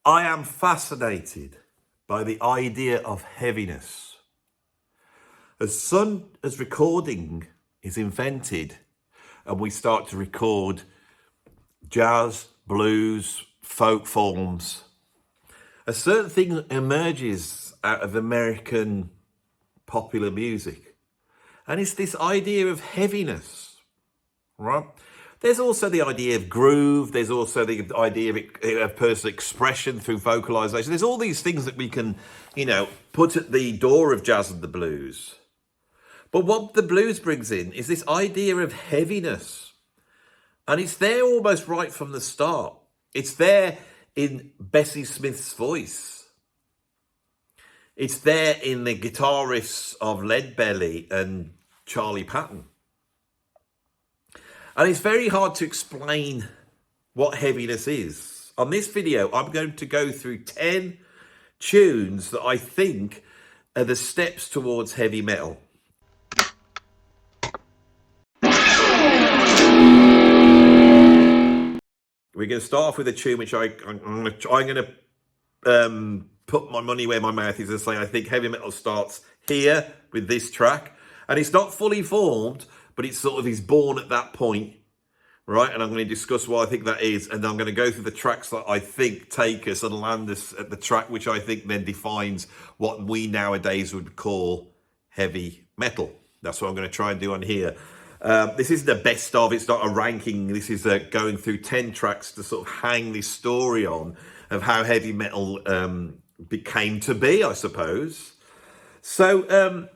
I am fascinated by the idea of heaviness. As soon as recording is invented and we start to record jazz, blues, folk forms, a certain thing emerges out of American popular music. And it's this idea of heaviness, right? There's also the idea of groove. There's also the idea of personal expression through vocalization. There's all these things that we can, put at the door of jazz and the blues. But what the blues brings in is this idea of heaviness. And it's there almost right from the start. It's there in Bessie Smith's voice. It's there in the guitar riffs of Leadbelly and Charlie Patton. And it's very hard to explain what heaviness is. On this video, I'm going to go through 10 tunes that I think are the steps towards heavy metal. We're going to start off with a tune which I'm going to put my money where my mouth is and say I think heavy metal starts here with this track. And it's not fully formed, but it's sort of is born at that point, right? And I'm going to discuss what I think that is. And I'm going to go through the tracks that I think take us and land us at the track, which I think then defines what we nowadays would call heavy metal. That's what I'm going to try and do on here. This isn't the best of, it's not a ranking. This is going through 10 tracks to sort of hang this story on of how heavy metal became to be, I suppose. So,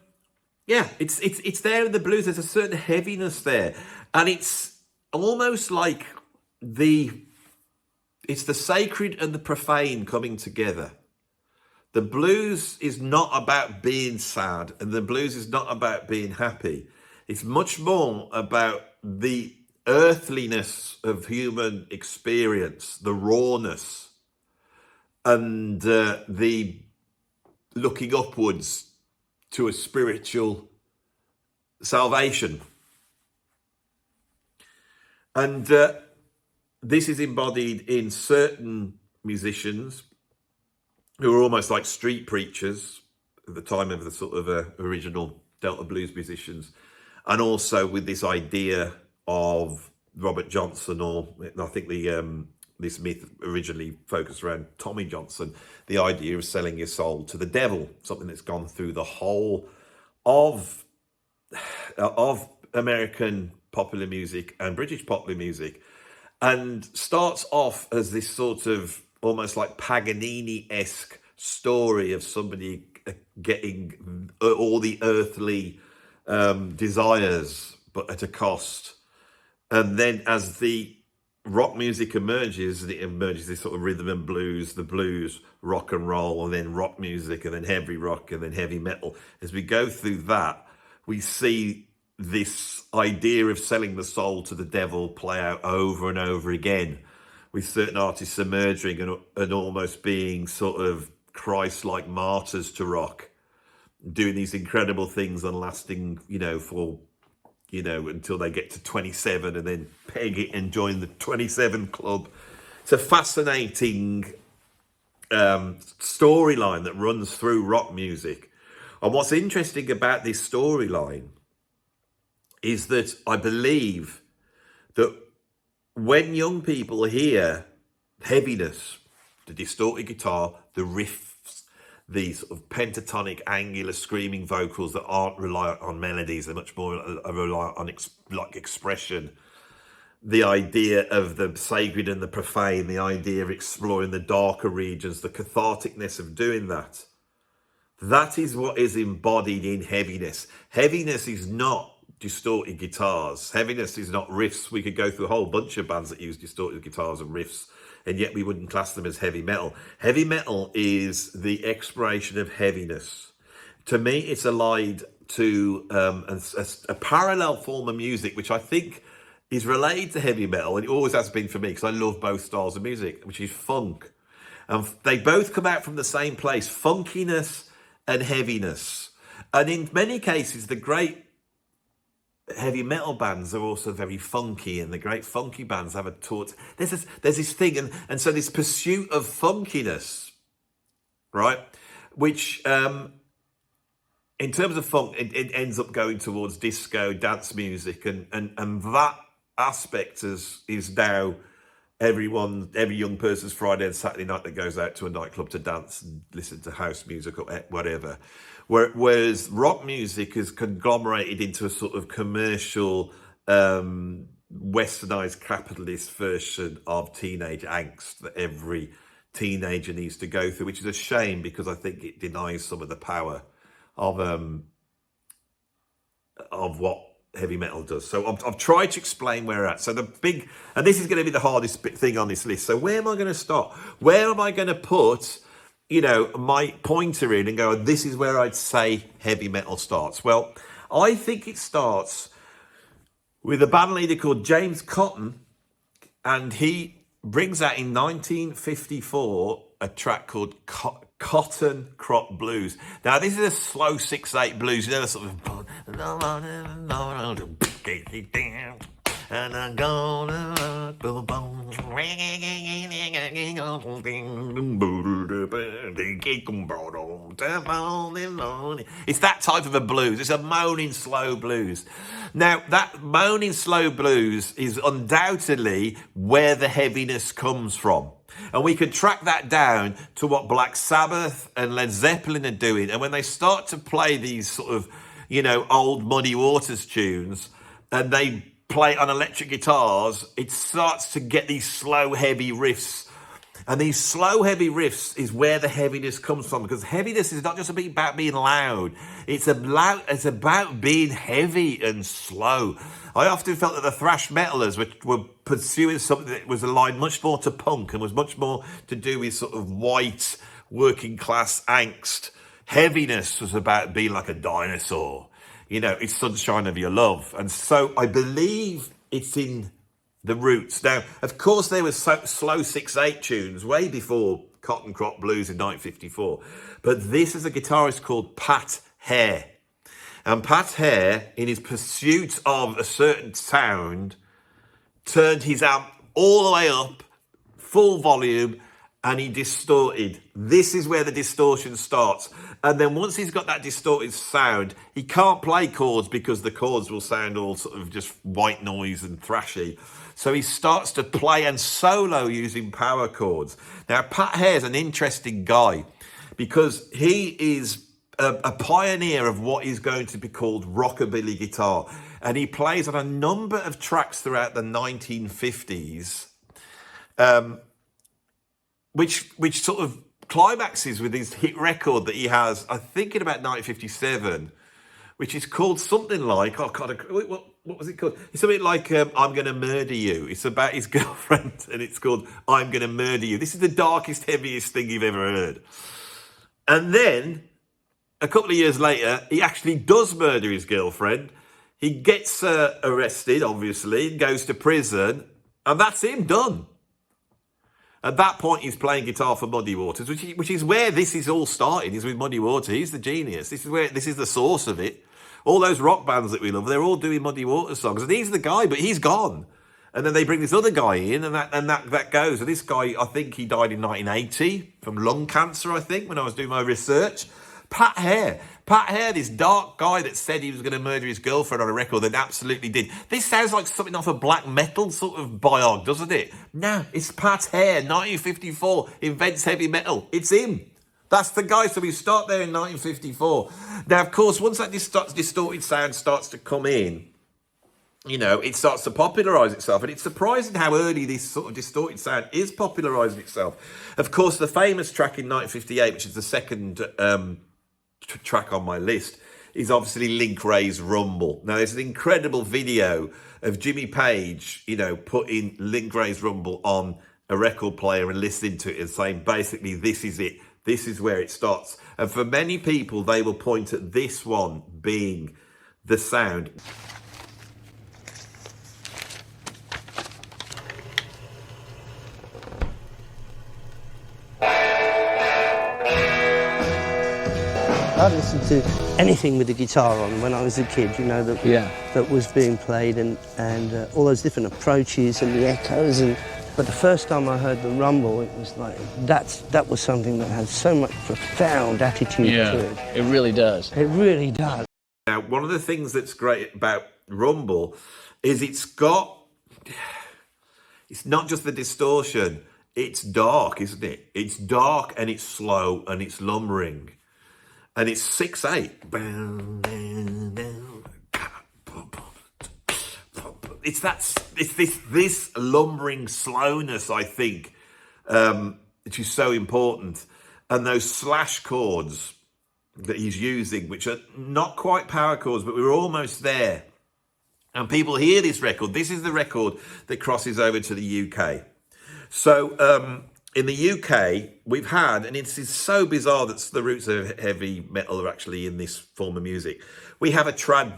yeah, it's there in the blues. There's a certain heaviness there. And it's almost like it's the sacred and the profane coming together. The blues is not about being sad, and the blues is not about being happy. It's much more about the earthliness of human experience, the rawness, and the looking upwards to a spiritual salvation. And this is embodied in certain musicians who are almost like street preachers at the time of the sort of original Delta blues musicians. And also with this idea of Robert Johnson, or I think this myth originally focused around Tommy Johnson, the idea of selling your soul to the devil, something that's gone through the whole of American popular music and British popular music, and starts off as this sort of almost like Paganini-esque story of somebody getting all the earthly desires, but at a cost. And then as the rock music emerges, it emerges this sort of rhythm and blues, the blues, rock and roll, and then rock music, and then heavy rock, and then heavy metal. As we go through that, we see this idea of selling the soul to the devil play out over and over again, with certain artists emerging and almost being sort of Christ-like martyrs to rock, doing these incredible things and lasting, until they get to 27 and then peg it and join the 27 club. It's a fascinating storyline that runs through rock music. And what's interesting about this storyline is that I believe that when young people hear heaviness, the distorted guitar, the riffs, these sort of pentatonic, angular, screaming vocals that aren't reliant on melodies, they're much more reliant on expression. The idea of the sacred and the profane, the idea of exploring the darker regions, the catharticness of doing that. That is what is embodied in heaviness. Heaviness is not distorted guitars. Heaviness is not riffs. We could go through a whole bunch of bands that use distorted guitars and riffs, and yet we wouldn't class them as heavy metal. Heavy metal is the exploration of heaviness. To me, it's allied to a parallel form of music, which I think is related to heavy metal, and it always has been for me, because I love both styles of music, which is funk. And they both come out from the same place, funkiness and heaviness. And in many cases, the great heavy metal bands are also very funky, and the great funky bands have a taught. There's this thing, and so this pursuit of funkiness, right? Which, in terms of funk, it ends up going towards disco, dance music, and that aspect is now every young person's Friday and Saturday night that goes out to a nightclub to dance and listen to house music or whatever. Whereas rock music is conglomerated into a sort of commercial, westernized capitalist version of teenage angst that every teenager needs to go through, which is a shame because I think it denies some of the power of what heavy metal does. So I've tried to explain where we're at. So and this is going to be the hardest thing on this list. So where am I going to start? Where am I going to put, my pointer in and go, this is where I'd say heavy metal starts? Well, I think it starts with a band leader called James Cotton, and he brings out in 1954 a track called Cotton Crop Blues. Now, this is a slow 6/8 blues, the sort of, and I'm gonna it's that type of a blues. It's a moaning slow blues. Now, that moaning slow blues is undoubtedly where the heaviness comes from. And we can track that down to what Black Sabbath and Led Zeppelin are doing. And when they start to play these sort of, old Muddy Waters tunes, and they play on electric guitars, it starts to get these slow, heavy riffs. And these slow, heavy riffs is where the heaviness comes from, because heaviness is not just about being loud. It's about being heavy and slow. I often felt that the thrash metalers were pursuing something that was aligned much more to punk and was much more to do with sort of white, working class angst. Heaviness was about being like a dinosaur. It's Sunshine of Your Love. And so I believe it's in the roots. Now, of course, there was slow 6/8 tunes way before Cotton Crop Blues in 1954. But this is a guitarist called Pat Hare. And Pat Hare, in his pursuit of a certain sound, turned his amp all the way up, full volume, and he distorted. This is where the distortion starts. And then once he's got that distorted sound, he can't play chords because the chords will sound all sort of just white noise and thrashy. So he starts to play and solo using power chords. Now, Pat Hare's an interesting guy because he is a pioneer of what is going to be called rockabilly guitar. And he plays on a number of tracks throughout the 1950s, which sort of climaxes with his hit record that he has, I think in about 1957, which is called something like, what was it called? It's something like I'm Gonna Murder You. It's about his girlfriend, and it's called I'm Gonna Murder You. This is the darkest, heaviest thing you've ever heard. And then, a couple of years later, he actually does murder his girlfriend. He gets arrested, obviously, and goes to prison, and that's him done. At that point, he's playing guitar for Muddy Waters, which is where this is all starting, is with Muddy Waters. He's the genius. This is the source of it. All those rock bands that we love, they're all doing Muddy Waters songs. And he's the guy, but he's gone. And then they bring this other guy in, and that goes. And this guy, I think he died in 1980 from lung cancer, I think, when I was doing my research. Pat Hare, this dark guy that said he was going to murder his girlfriend on a record and absolutely did. This sounds like something off a black metal sort of biog, doesn't it? No, it's Pat Hare, 1954, invents heavy metal. It's him. That's the guy. So we start there in 1954. Now, of course, once that distorted sound starts to come in, it starts to popularise itself. And it's surprising how early this sort of distorted sound is popularising itself. Of course, the famous track in 1958, which is the second track on my list, is obviously Link Wray's Rumble. Now, there's an incredible video of Jimmy Page, putting Link Wray's Rumble on a record player and listening to it and saying, basically, this is it. This is where it starts. And for many people, they will point at this one being the sound. I'd listen to anything with the guitar on when I was a kid, you know, that was being played, and all those different approaches and the echoes. But the first time I heard the rumble, it was like, that was something that had so much profound attitude to it. It really does. It really does. Now, one of the things that's great about rumble is it's not just the distortion, it's dark, isn't it? It's dark and it's slow and it's lumbering. And it's 6/8. It's this lumbering slowness, I think, which is so important. And those slash chords that he's using, which are not quite power chords, but we're almost there. And people hear this record. This is the record that crosses over to the UK. So in the UK, we've had, and it's so bizarre that the roots of heavy metal are actually in this form of music. We have a trad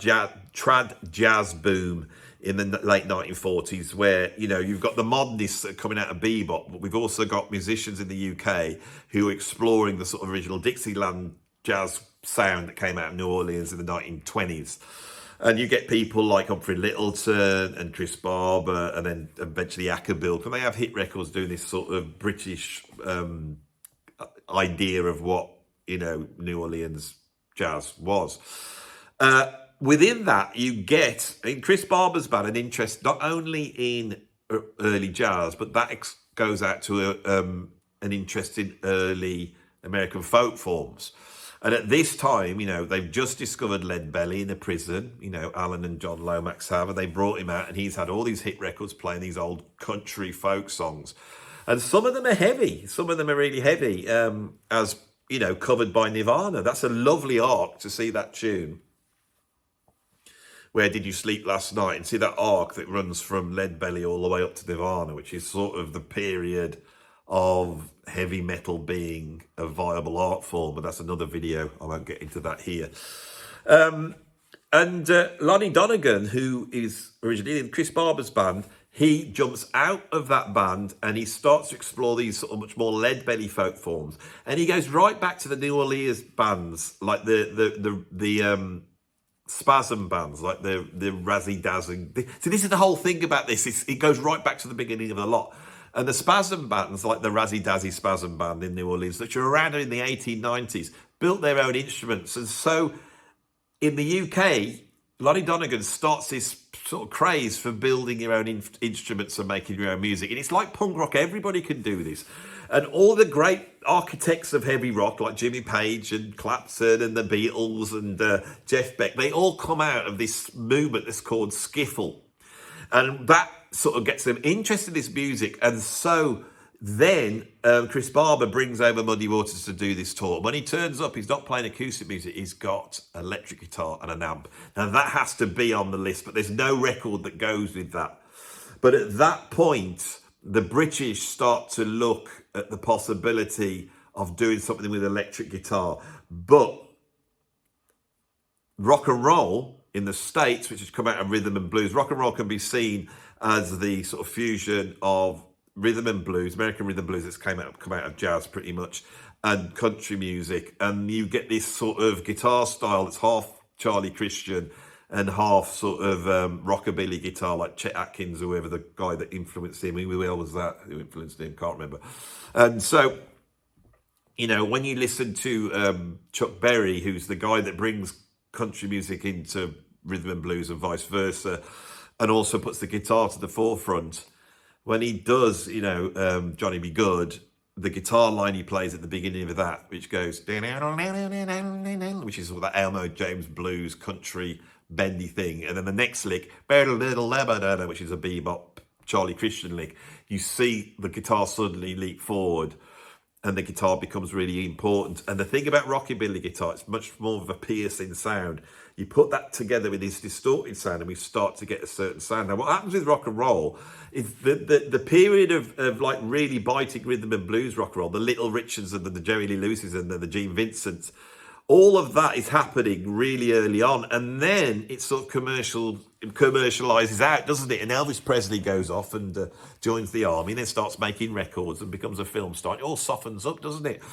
jazz boom in the late 1940s, where, you know, you've got the modernists that are coming out of bebop, but we've also got musicians in the UK who are exploring the sort of original Dixieland jazz sound that came out of New Orleans in the 1920s. And you get people like Humphrey Lyttelton and Chris Barber, and then eventually Ackerbill, and they have hit records doing this sort of British idea of what, you know, New Orleans jazz was. Within that, you get, in Chris Barber's band, an interest not only in early jazz, but that goes out to an interest in early American folk forms. And at this time, you know, they've just discovered Lead Belly in a prison. You know, Alan and John Lomax have, and they brought him out, and he's had all these hit records playing these old country folk songs. And some of them are heavy. Some of them are really heavy, as, you know, covered by Nirvana. That's a lovely arc to see that tune. Where Did You Sleep Last Night? And see that arc that runs from Lead Belly all the way up to Nirvana, which is sort of the period of heavy metal being a viable art form, but that's another video. I won't get into that here. And Lonnie Donegan, who is originally in Chris Barber's band, he jumps out of that band and he starts to explore these sort of much more Lead Belly folk forms, and he goes right back to the New Orleans bands, like the spasm bands, like the Razzie Dazzing. So this is the whole thing about this. It goes right back to the beginning of the lot. And the spasm bands, like the Razzie Dazzy Spasm Band in New Orleans, that were around in the 1890s, built their own instruments. And so in the UK, Lonnie Donegan starts this sort of craze for building your own instruments and making your own music. And it's like punk rock. Everybody can do this. And all the great architects of heavy rock, like Jimmy Page and Clapton and the Beatles and Jeff Beck, they all come out of this movement that's called skiffle. And that sort of gets them interested in this music. And so then Chris Barber brings over Muddy Waters to do this tour. When he turns up, he's not playing acoustic music, he's got electric guitar and an amp. Now that has to be on the list, but there's no record that goes with that. But at that point, the British start to look at the possibility of doing something with electric guitar. But rock and roll in the States, which has come out of rhythm and blues, rock and roll can be seen as the sort of fusion of rhythm and blues, American rhythm blues that's come out of jazz pretty much, and country music. And you get this sort of guitar style that's half Charlie Christian and half sort of rockabilly guitar, like Chet Atkins, or whoever the guy that influenced him. Who else was that who influenced him? Can't remember. And so, you know, when you listen to Chuck Berry, who's the guy that brings country music into rhythm and blues and vice versa, and also puts the guitar to the forefront, when he does, you know, Johnny Be Good, the guitar line he plays at the beginning of that, which goes, which is that Elmo James blues country bendy thing, and then the next lick, which is a bebop Charlie Christian lick, you see the guitar suddenly leap forward and the guitar becomes really important. And the thing about rockabilly guitar, it's much more of a piercing sound. You put that together with this distorted sound and we start to get a certain sound. Now what happens with rock and roll is the period of like really biting rhythm and blues rock and roll, the Little Richards and the Jerry Lee Lewis's and the Gene Vincents, all of that is happening really early on, and then it sort of commercializes out, doesn't it? And Elvis Presley goes off and joins the army and then starts making records and becomes a film star. It all softens up, doesn't it?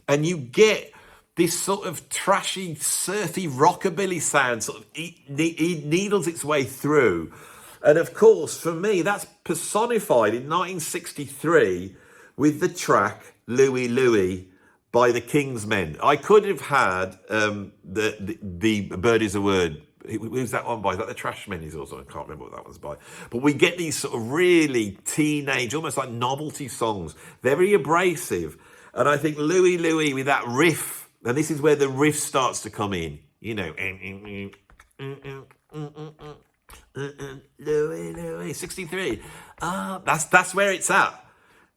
And you get this sort of trashy, surfy rockabilly sound sort of needles its way through. And of course, for me, that's personified in 1963 with the track Louie Louie by the Kingsmen. I could have had the Bird is a Word. Who's that one by? Is that the Trashmen's or something? I can't remember what that one's by. But we get these sort of really teenage, almost like novelty songs, very abrasive. And I think Louie Louie with that riff, and this is where the riff starts to come in, you know. Louie Louie, 63. That's where it's at.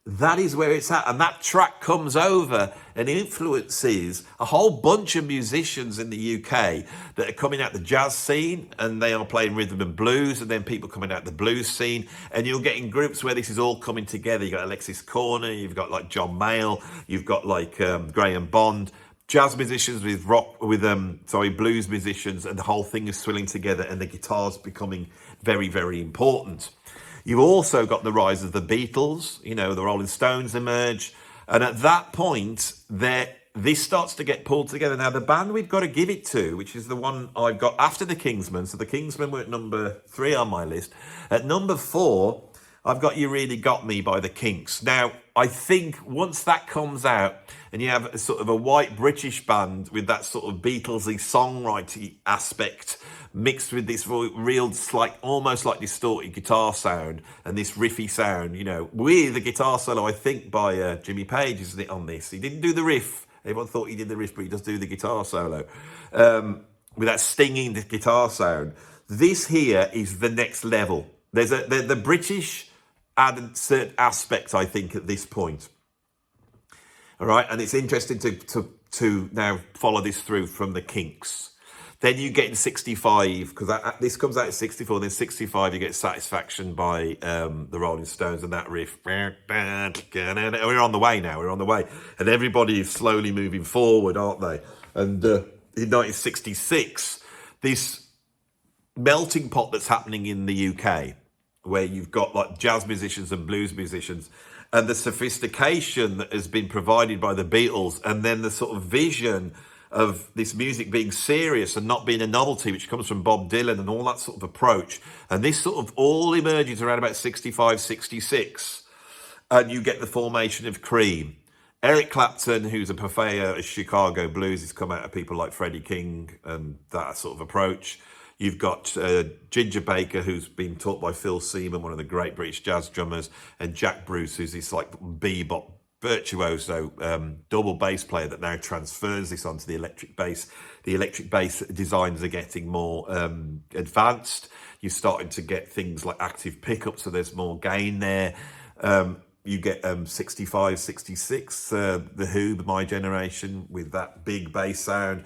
That is where it's at. And that track comes over and influences a whole bunch of musicians in the UK that are coming out the jazz scene, and they are playing rhythm and blues, and then people coming out the blues scene. And you're getting groups where this is all coming together. You've got Alexis Corner, you've got like John Mayall, you've got like Graham Bond, jazz musicians with blues musicians, and the whole thing is swilling together, and the guitar's becoming very, very important. You've also got the rise of the Beatles, you know, the Rolling Stones emerge. And at that point, this starts to get pulled together. Now, the band we've got to give it to, which is the one I've got after the Kingsmen. So the Kingsmen were at number 3 on my list. At number 4, I've got You Really Got Me by the Kinks. Now, I think once that comes out and you have a sort of a white British band with that sort of Beatlesy songwriting aspect mixed with this real, almost like distorted guitar sound and this riffy sound, you know, with the guitar solo, I think, by Jimmy Page, isn't it, on this? He didn't do the riff. Everyone thought he did the riff, but he does do the guitar solo with that stinging guitar sound. This here is the next level. There's the British added certain aspects, I think, at this point. All right, and it's interesting to now follow this through from the Kinks. Then you get in 65, because this comes out in 64, then 65 you get Satisfaction by the Rolling Stones, and that riff. We're on the way now, we're on the way. And everybody is slowly moving forward, aren't they? And in 1966, this melting pot that's happening in the UK, where you've got like jazz musicians and blues musicians, and the sophistication that has been provided by the Beatles, and then the sort of vision of this music being serious and not being a novelty, which comes from Bob Dylan and all that sort of approach. And this sort of all emerges around about 65, 66. And you get the formation of Cream. Eric Clapton, who's a purveyor of Chicago blues, has come out of people like Freddie King and that sort of approach. You've got Ginger Baker, who's been taught by Phil Seaman, one of the great British jazz drummers, and Jack Bruce, who's this like bebop virtuoso double bass player that now transfers this onto the electric bass. The electric bass designs are getting more advanced. You're starting to get things like active pickups, so there's more gain there. You get 65, 66, The Who, My Generation, with that big bass sound.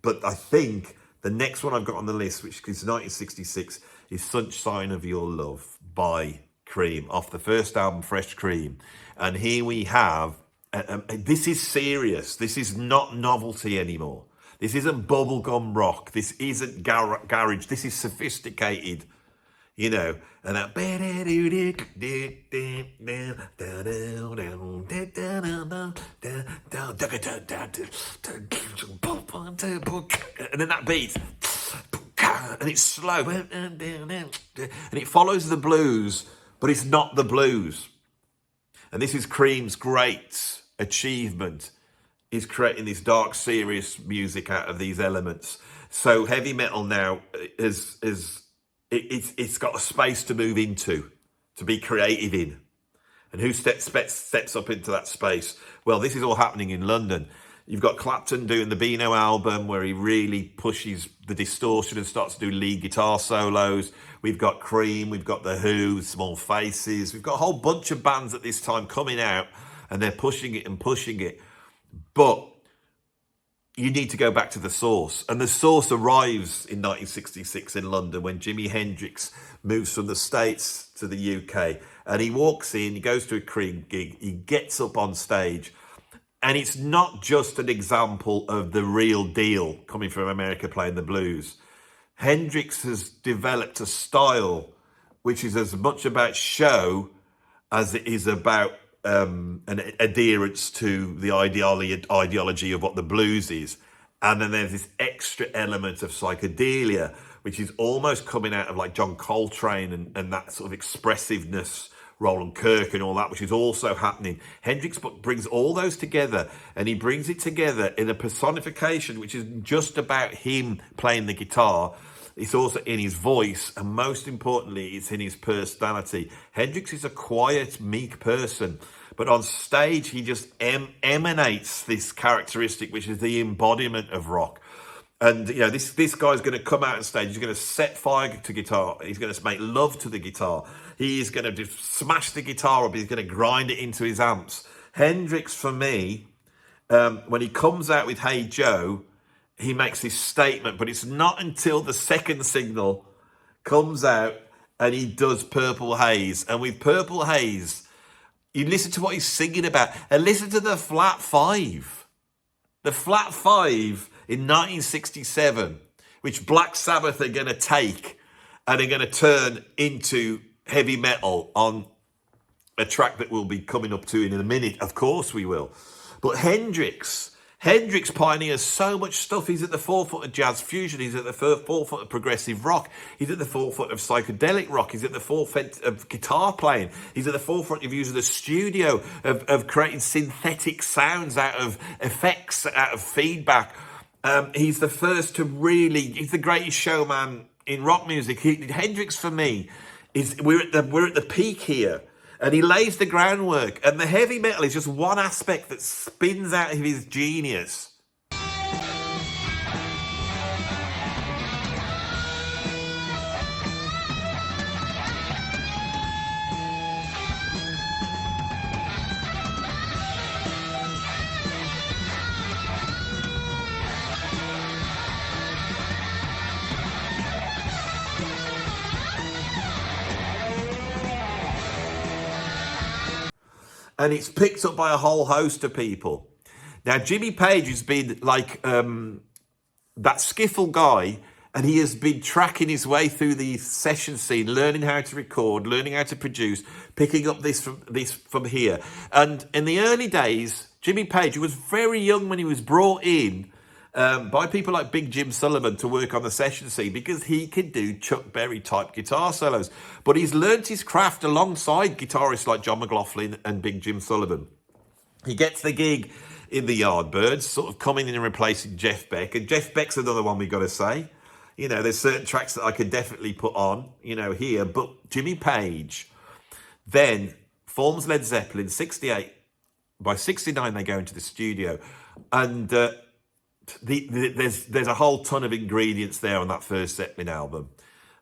But I think the next one I've got on the list, which is 1966, is Sunshine of Your Love by Cream, off the first album, Fresh Cream. And here we have, this is serious. This is not novelty anymore. This isn't bubblegum rock. This isn't garage. This is sophisticated, you know. And that, and then that beat, and it's slow, and it follows the blues, but it's not the blues. And this is Cream's great achievement, is creating this dark, serious music out of these elements. So heavy metal now it's got a space to move into, to be creative in. And who steps up into that space? Well, this is all happening in London. You've got Clapton doing the Beano album, where he really pushes the distortion and starts to do lead guitar solos. We've got Cream, we've got The Who, Small Faces. We've got a whole bunch of bands at this time coming out, and they're pushing it and pushing it. But you need to go back to the source. And the source arrives in 1966 in London when Jimi Hendrix moves from the States to the UK. And he walks in, he goes to a Cream gig, he gets up on stage. And it's not just an example of the real deal coming from America playing the blues. Hendrix has developed a style which is as much about show as it is about an adherence to the ideology of what the blues is. And then there's this extra element of psychedelia, which is almost coming out of like John Coltrane and that sort of expressiveness, Roland Kirk and all that, which is also happening. Hendrix brings all those together, and he brings it together in a personification, which is just about him playing the guitar. It's also in his voice, and most importantly, it's in his personality. Hendrix is a quiet, meek person, but on stage, he just emanates this characteristic, which is the embodiment of rock. And, you know, this guy's going to come out on stage. He's going to set fire to guitar. He's going to make love to the guitar. He is going to just smash the guitar up. He's going to grind it into his amps. Hendrix, for me, when he comes out with Hey Joe, he makes this statement, but it's not until the second signal comes out and he does Purple Haze. And with Purple Haze, you listen to what he's singing about, and listen to the flat five. The flat five in 1967, which Black Sabbath are going to take and are going to turn into heavy metal on a track that we'll be coming up to in a minute. Of course we will. But Hendrix pioneers so much stuff. He's at the forefront of jazz fusion. He's at the forefront of progressive rock. He's at the forefront of psychedelic rock. He's at the forefront of guitar playing. He's at the forefront of using the studio, of creating synthetic sounds out of effects, out of feedback. He's the first to really, he's the greatest showman in rock music. Hendrix, for me, we're at the peak here. And he lays the groundwork. And the heavy metal is just one aspect that spins out of his genius. And it's picked up by a whole host of people. Now, Jimmy Page has been like that skiffle guy, and he has been tracking his way through the session scene, learning how to record, learning how to produce, picking up this from here. And in the early days, Jimmy Page, who was very young when he was brought in by people like Big Jim Sullivan to work on the session scene, because he could do Chuck Berry type guitar solos. But he's learnt his craft alongside guitarists like John McLaughlin and Big Jim Sullivan. He gets the gig in the Yardbirds, sort of coming in and replacing Jeff Beck. And Jeff Beck's another one we got to say. You know, there's certain tracks that I could definitely put on, you know, here. But Jimmy Page then forms Led Zeppelin, 68. By 69, they go into the studio. And there's a whole ton of ingredients there on that first Zeppelin album.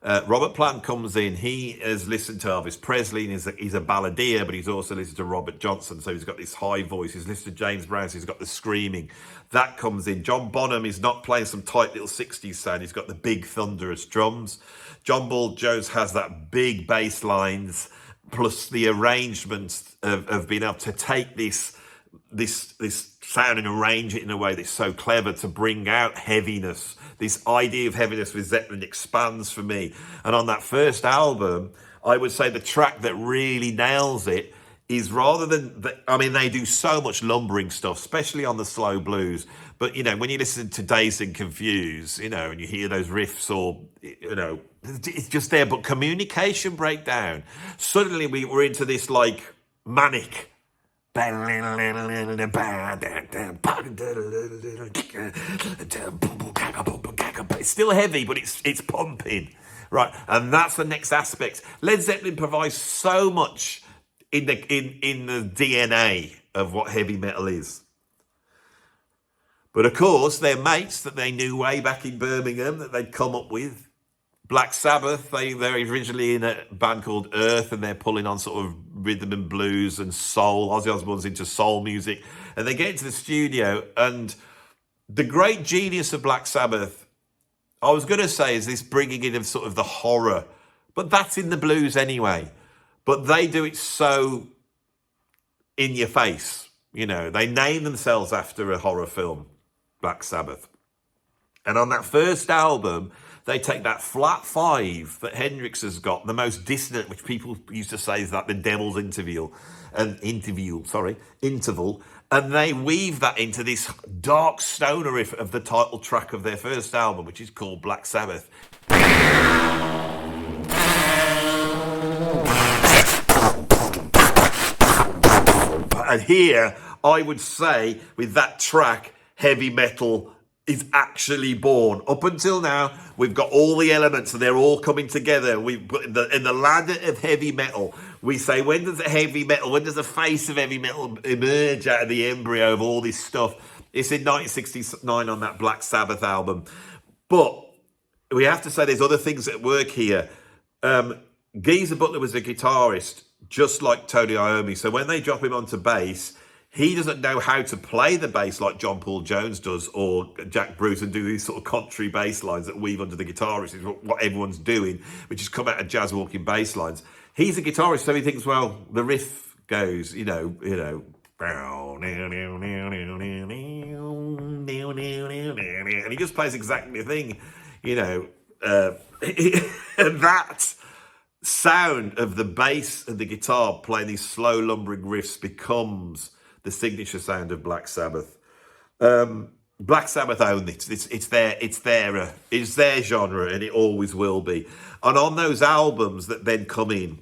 Robert Plant comes in. He has listened to Elvis Presley, and he's a balladeer, but he's also listened to Robert Johnson, so he's got this high voice. He's listened to James Brown, so he's got the screaming. That comes in. John Bonham is not playing some tight little 60s sound. He's got the big thunderous drums. John Paul Jones has that big bass lines, plus the arrangements of being able to take this sound and arrange it in a way that's so clever to bring out heaviness. This idea of heaviness with Zeppelin expands for me. And on that first album, I would say the track that really nails it is, rather than, they do so much lumbering stuff, especially on the slow blues. But, you know, when you listen to Dazed and Confused, you know, and you hear those riffs, or, you know, it's just there. But Communication Breakdown, suddenly we were into this, like, manic. It's still heavy, but it's pumping, right? And that's the next aspect. Led Zeppelin provides so much in the DNA of what heavy metal is. But of course, their mates that they knew way back in Birmingham that they'd come up with, Black Sabbath, they're originally in a band called Earth, and they're pulling on sort of rhythm and blues and soul. Ozzy Osbourne's into soul music. And they get into the studio, and the great genius of Black Sabbath, I was going to say, is this bringing in of sort of the horror. But that's in the blues anyway. But they do it so in your face. You know, they name themselves after a horror film, Black Sabbath. And on that first album, they take that flat 5 that Hendrix has got, the most dissonant, which people used to say is like the devil's interval, and they weave that into this dark stoner riff of the title track of their first album, which is called Black Sabbath. And here, I would say, with that track, heavy metal is actually born. Up until now, we've got all the elements and they're all coming together. We in the ladder of heavy metal, we say, when does the face of heavy metal emerge out of the embryo of all this stuff? It's in 1969 on that Black Sabbath album. But we have to say there's other things at work here. Geezer Butler was a guitarist, just like Tony Iommi. So when they drop him onto bass, he doesn't know how to play the bass like John Paul Jones does or Jack Bruce and do these sort of contrary bass lines that weave under the guitar, which is what everyone's doing, which has come out of jazz walking bass lines. He's a guitarist, so he thinks, well, the riff goes, and he just plays exactly the thing, and that sound of the bass and the guitar playing these slow lumbering riffs becomes the signature sound of Black Sabbath. Black Sabbath own it. It's their genre, and it always will be. And on those albums that then come in,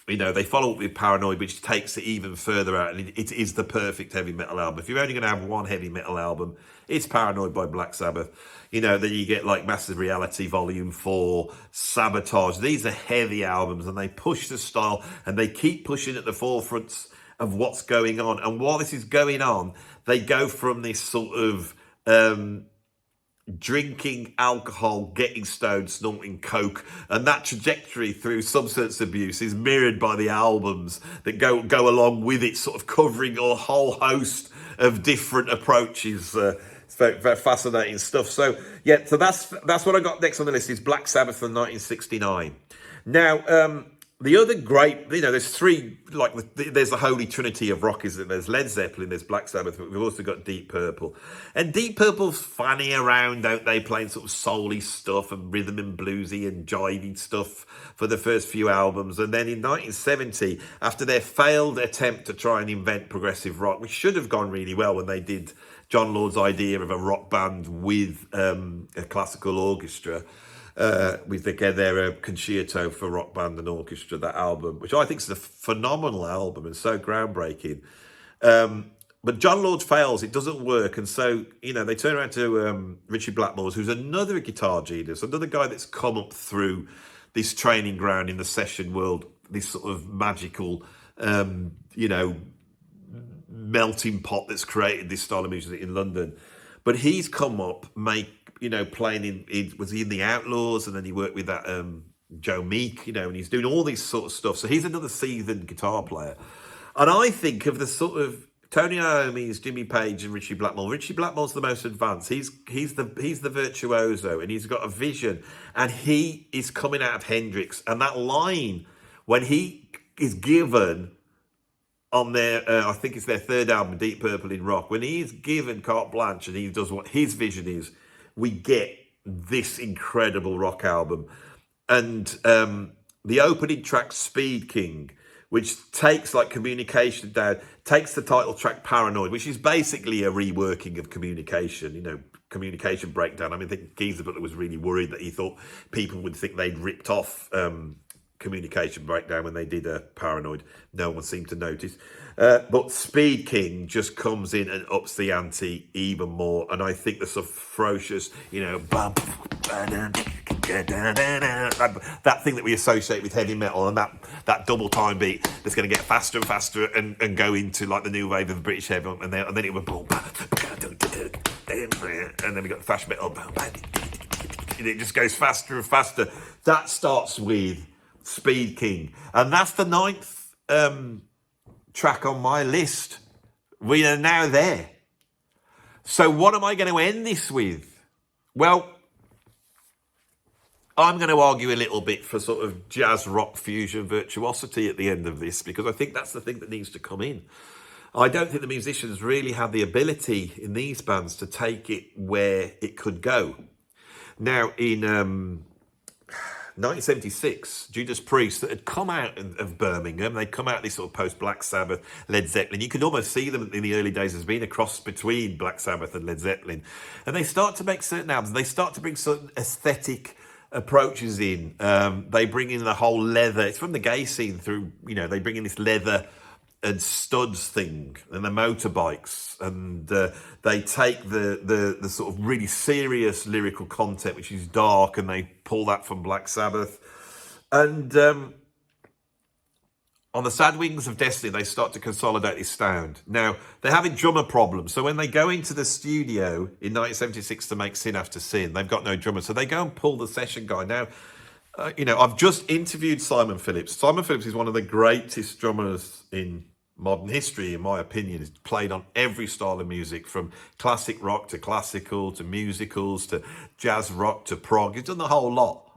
they follow up with Paranoid, which takes it even further out, and it is the perfect heavy metal album. If you're only going to have one heavy metal album, it's Paranoid by Black Sabbath. Then you get like Massive Reality Volume 4, Sabotage. These are heavy albums, and they push the style, and they keep pushing at the forefronts of what's going on. And while this is going on, they go from this sort of drinking alcohol, getting stoned, snorting coke, and that trajectory through substance abuse is mirrored by the albums that go along with it, sort of covering a whole host of different approaches. It's very, very fascinating stuff. So that's what I got next on the list is Black Sabbath from 1969. Now, the other great, there's three, there's the holy trinity of rock, isn't there? There's Led Zeppelin, there's Black Sabbath, but we've also got Deep Purple. And Deep Purple's fanny around, don't they, playing sort of soul-y stuff and rhythm and bluesy and jivey stuff for the first few albums. And then in 1970, after their failed attempt to try and invent progressive rock, which should have gone really well when they did John Lord's idea of a rock band with a classical orchestra, with their concerto for rock band and orchestra, that album, which I think is a phenomenal album and so groundbreaking. But John Lord fails, it doesn't work, and so they turn around to Richie Blackmore, who's another guitar genius, another guy that's come up through this training ground in the session world, this sort of magical melting pot that's created this style of music in London. But he's come up, playing was he in the Outlaws, and then he worked with that Joe Meek, and he's doing all this sort of stuff. So he's another seasoned guitar player. And I think of the sort of Tony Iommi's, Jimmy Page, and Richie Blackmore. Richie Blackmore's the most advanced. He's the virtuoso, and he's got a vision, and he is coming out of Hendrix. And that line when he is given on their, I think it's their third album, Deep Purple in Rock, when he's given carte blanche and he does what his vision is, we get this incredible rock album. And the opening track, Speed King, which takes Communication down, takes the title track Paranoid, which is basically a reworking of Communication, Communication Breakdown. I think Geezer Butler was really worried that he thought people would think they'd ripped off Communication Breakdown when they did a Paranoid. No one seemed to notice. But Speed King just comes in and ups the ante even more. And I think the sort of ferocious, that thing that we associate with heavy metal, and that double time beat that's going to get faster and faster and go into the new wave of the British heavy, and then it would boom, and then we got the thrash metal, it just goes faster and faster. That starts with Speed King, and that's the 9th track on my list. We are now there. So what am I going to end this with? Well, I'm going to argue a little bit for sort of jazz rock fusion virtuosity at the end of this, because I think that's the thing that needs to come in. I don't think the musicians really have the ability in these bands to take it where it could go. Now, in 1976, Judas Priest, that had come out of Birmingham, they'd come out this sort of post-Black Sabbath, Led Zeppelin. You could almost see them in the early days as being a cross between Black Sabbath and Led Zeppelin. And they start to make certain albums. They start to bring certain aesthetic approaches in. They bring in the whole leather. It's from the gay scene through, they bring in this leather and studs thing and the motorbikes, and they take the sort of really serious lyrical content, which is dark, and they pull that from Black Sabbath. And on the Sad Wings of Destiny, they start to consolidate this sound. Now, they're having drummer problems. So when they go into the studio in 1976 to make Sin After Sin, they've got no drummer. So they go and pull the session guy. Now, I've just interviewed Simon Phillips. Simon Phillips is one of the greatest drummers in modern history, in my opinion. He's played on every style of music, from classic rock to classical to musicals to jazz rock to prog. He's done the whole lot.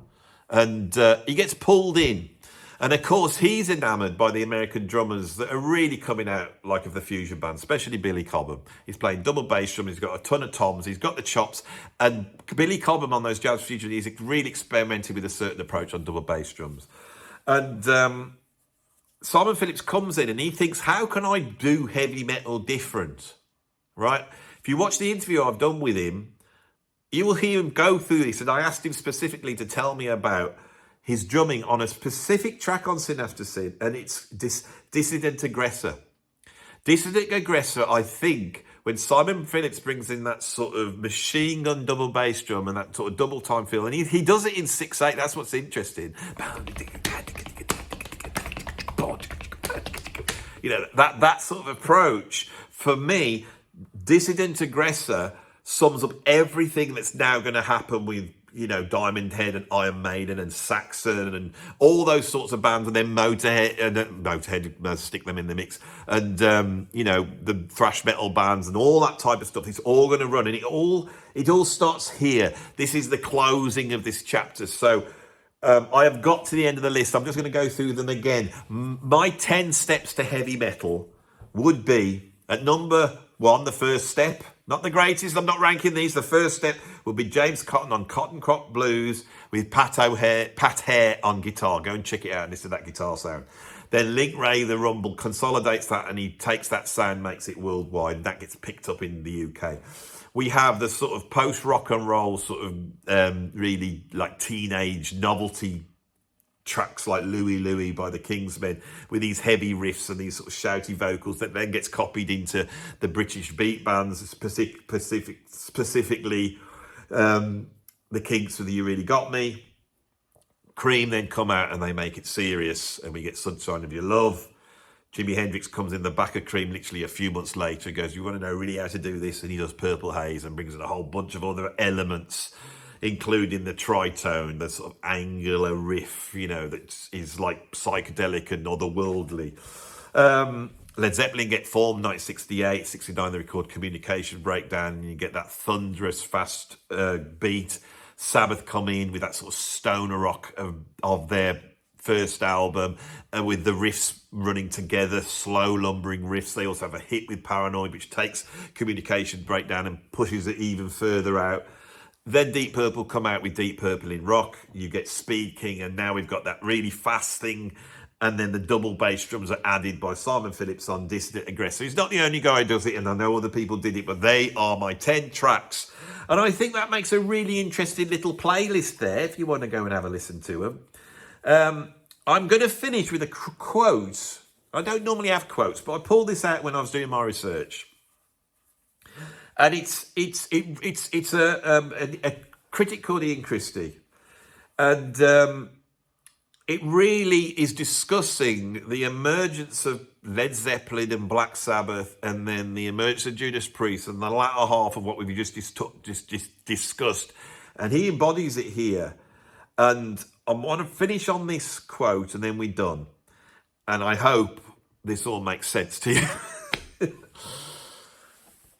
And he gets pulled in. And of course, he's enamored by the American drummers that are really coming out like of the fusion band, especially Billy Cobham. He's playing double bass drum. He's got a ton of toms. He's got the chops. And Billy Cobham on those jazz fusion, he's really experimented with a certain approach on double bass drums. And Simon Phillips comes in and he thinks, how can I do heavy metal different? Right? If you watch the interview I've done with him, you will hear him go through this. And I asked him specifically to tell me about his drumming on a specific track on Sin After Sin, and it's Dissident Aggressor. Dissident Aggressor, I think, when Simon Phillips brings in that sort of machine gun double bass drum and that sort of double time feel, and he does it in 6/8, that's what's interesting. That sort of approach, for me, Dissident Aggressor sums up everything that's now going to happen with, Diamond Head and Iron Maiden and Saxon and all those sorts of bands, and then Motorhead, stick them in the mix, and the thrash metal bands and all that type of stuff. It's all going to run, and it all starts here. This is the closing of this chapter. So I have got to the end of the list. I'm just going to go through them again. My 10 steps to heavy metal would be, at number 1, the first step. Not the greatest, I'm not ranking these. The first step would be James Cotton on Cotton Crop Blues with Pat Hare on guitar. Go and check it out and listen to that guitar sound. Then Link Ray, the Rumble, consolidates that, and he takes that sound, makes it worldwide, and that gets picked up in the UK. We have the sort of post-rock and roll sort of really like teenage novelty tracks like Louie Louie by the Kingsmen, with these heavy riffs and these sort of shouty vocals that then gets copied into the British beat bands, specifically the Kinks with the You Really Got Me. Cream then come out and they make it serious, and we get Sunshine of Your Love. Jimi Hendrix comes in the back of Cream literally a few months later and goes, you want to know really how to do this? And he does Purple Haze and brings in a whole bunch of other elements, including the tritone, the sort of angular riff, that is like psychedelic and otherworldly. Led Zeppelin get formed 1968, 69 they record Communication Breakdown, and you get that thunderous fast beat. Sabbath come in with that sort of stoner rock of their first album, and with the riffs running together, slow lumbering riffs. They also have a hit with Paranoid, which takes Communication Breakdown and pushes it even further out. Then Deep Purple come out with Deep Purple in rock. You get Speed King, and now we've got that really fast thing. And then the double bass drums are added by Simon Phillips on Dissident Aggressor. He's not the only guy who does it, and I know other people did it, but they are my 10 tracks. And I think that makes a really interesting little playlist there, if you want to go and have a listen to them. I'm going to finish with a quote. I don't normally have quotes, but I pulled this out when I was doing my research. And it's a critic called Ian Christie, and it really is discussing the emergence of Led Zeppelin and Black Sabbath, and then the emergence of Judas Priest, and the latter half of what we've just discussed. And he embodies it here. And I want to finish on this quote, and then we're done. And I hope this all makes sense to you.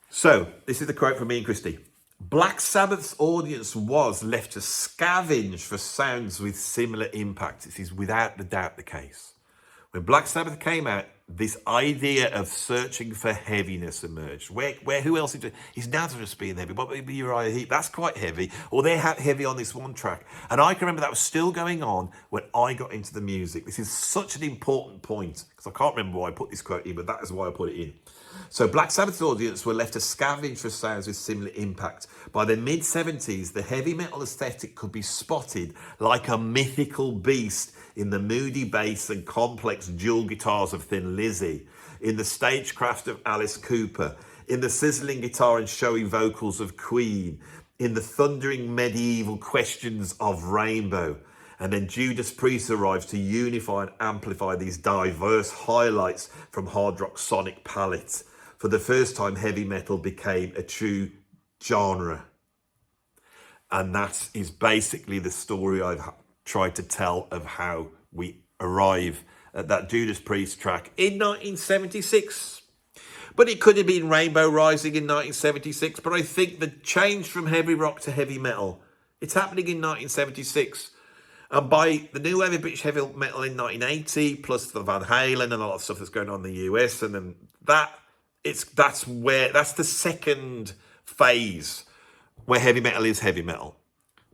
So, this is the quote from Ian Christie. Black Sabbath's audience was left to scavenge for sounds with similar impact. This is without a doubt the case. When Black Sabbath came out, this idea of searching for heaviness emerged. Where who else is Nazareth being heavy? What would be Uriah Heep? That's quite heavy. Or they're heavy on this one track. And I can remember that was still going on when I got into the music. This is such an important point, because I can't remember why I put this quote in, but that is why I put it in. So Black Sabbath's audience were left to scavenge for sounds with similar impact. By the mid-70s, the heavy metal aesthetic could be spotted like a mythical beast in the moody bass and complex dual guitars of Thin Lizzy, in the stagecraft of Alice Cooper, in the sizzling guitar and showy vocals of Queen, in the thundering medieval questions of Rainbow. And then Judas Priest arrives to unify and amplify these diverse highlights from hard rock sonic palettes. For the first time, heavy metal became a true genre. And that is basically the story I've tried to tell of how we arrive at that Judas Priest track in 1976. But it could have been Rainbow Rising in 1976. But I think the change from heavy rock to heavy metal, it's happening in 1976. And by the new wave of British heavy metal in 1980, plus the Van Halen and a lot of stuff that's going on in the US, and then that's the second phase where heavy metal is heavy metal.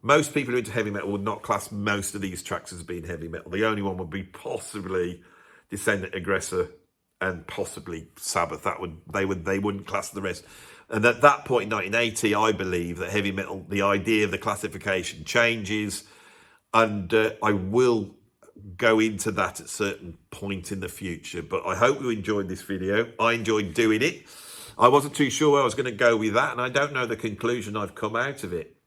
Most people who are into heavy metal would not class most of these tracks as being heavy metal. The only one would be possibly Descendant Aggressor and possibly Sabbath. They wouldn't class the rest. And at that point in 1980, I believe that heavy metal, the idea of the classification changes, and I will go into that at a certain point in the future. But I hope you enjoyed this video. I enjoyed doing it. I wasn't too sure where I was going to go with that, and I don't know the conclusion I've come out of it.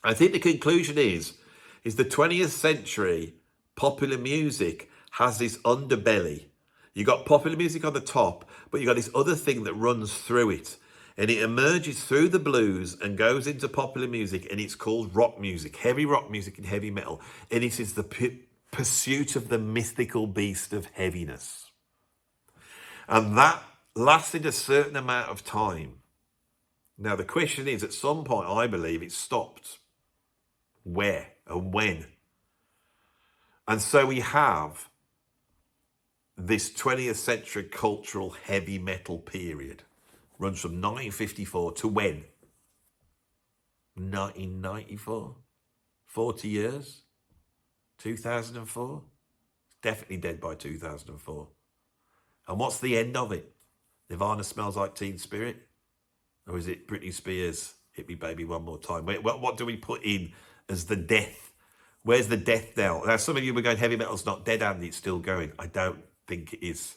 I think the conclusion is the 20th century popular music has this underbelly. You got popular music on the top, but you got this other thing that runs through it. And it emerges through the blues and goes into popular music, and it's called rock music, heavy rock music and heavy metal. And it is the pursuit of the mythical beast of heaviness. And that lasted a certain amount of time. Now, the question is, at some point, I believe it stopped. Where and when? And so we have this 20th century cultural heavy metal period. Runs from 1954 to when? 1994? 40 years? 2004? Definitely dead by 2004. And what's the end of it? Nirvana Smells Like Teen Spirit? Or is it Britney Spears, Hit Me Baby One More Time? What do we put in as the death? Where's the death now? Now, some of you were going, heavy metal's not dead, Andy, it's still going. I don't think it is.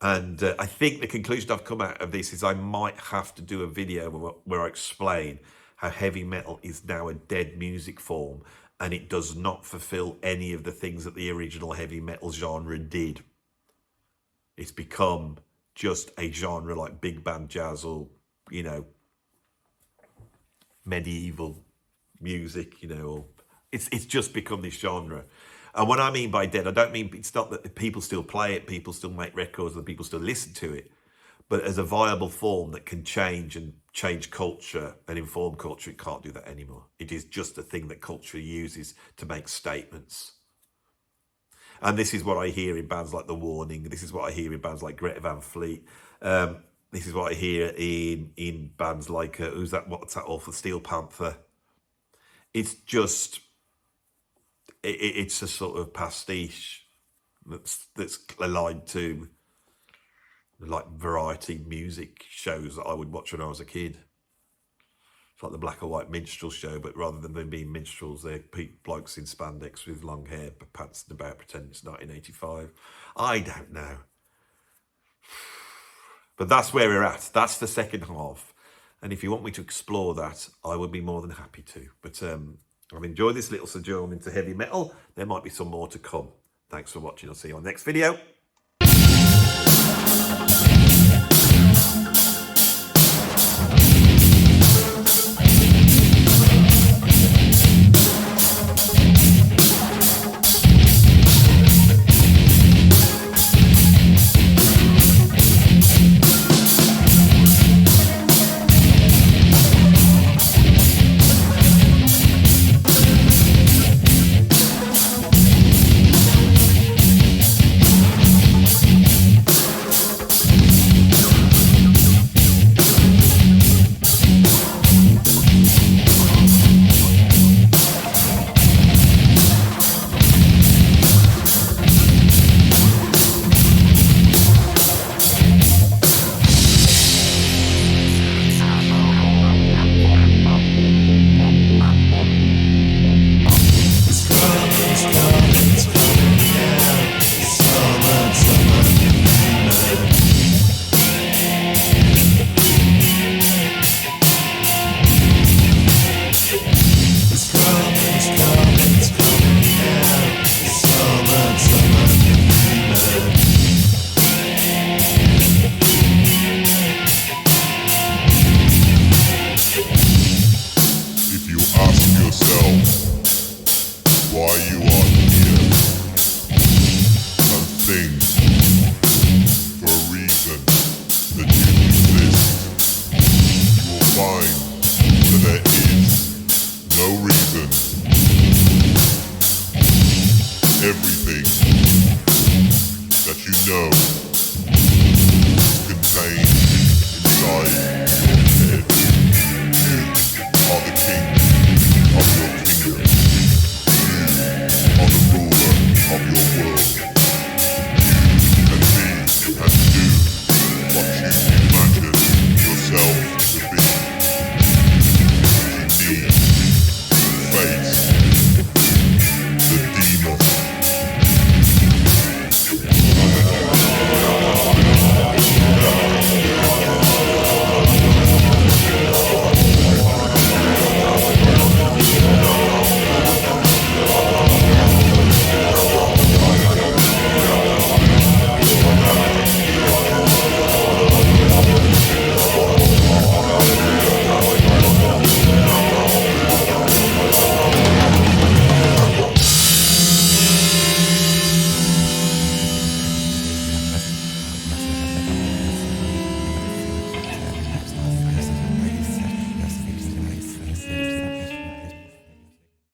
And I think the conclusion I've come out of this is I might have to do a video where I explain how heavy metal is now a dead music form, and it does not fulfill any of the things that the original heavy metal genre did. It's become just a genre like big band jazz or, medieval music, or it's just become this genre. And what I mean by dead, I don't mean, it's not that people still play it, people still make records, and people still listen to it, but as a viable form that can change and change culture and inform culture, it can't do that anymore. It is just a thing that culture uses to make statements. And this is what I hear in bands like The Warning. This is what I hear in bands like Greta Van Fleet. This is what I hear in bands like, what's that awful, Steel Panther. It's just... It's a sort of pastiche that's aligned to like variety music shows that I would watch when I was a kid. It's like the black and white minstrel show, but rather than them being minstrels, they're blokes in spandex with long hair, but pantsing about pretending it's 1985. I don't know. But that's where we're at. That's the second half. And if you want me to explore that, I would be more than happy to. But I've enjoyed this little sojourn into heavy metal. There might be some more to come. Thanks for watching. I'll see you on the next video.